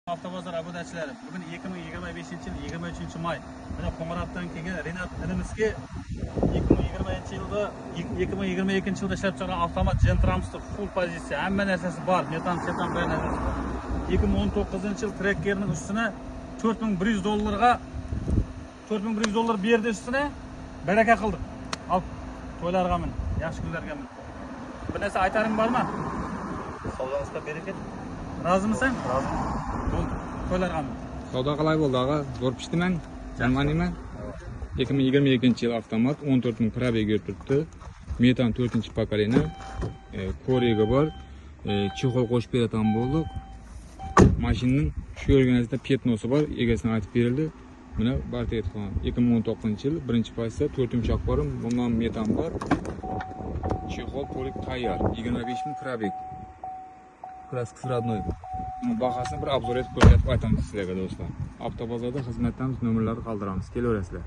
Avtobozor obudachilar, bugun 2025-yil 23-may. Mana Qo'ng'irotdan kelgan Renat inimizga 2020-yilda 2022-yilda ishlab chiqargan avtomat Gentrans'da full pozitsiya, hamma narsasi bor, metan bayon narsasi bor. 2019-yil trekkerning ustuna $4100 $4100 berdi ustuna, baraka qildik. Al, to'ylarga min, yaxshi kunlarga min. Bir narsa aytaring bormi? Savdongizga berakat. Rozimisan? Rozi. Bo'ldi. To'ylarga min. Savdo qalay bo'ldi, og'a? Zo'r pishdiman. Janmaniyman. 2022-yil avtomat 14000 probeg turibdi. Metan 4-pokoleniya. Korega bor. Chexol qo'shib beratan bo'ldik. Mashinaning shu ko'rganingizda petnosi bor, egasidan aytib berildi. Mana Bartet xon 2019-yil 1-pozitsiya 4-yumshoq bor, bundan metan bor. Chexol to'liq tayyor. 25000 probeg. Kraska родной. Bahasini bir obzor etib ko'rsatib aytamiz sizlarga do'stlar. Avtobozorda xizmatdamiz, nomerlarni qoldiramiz. Kelaverasizlar.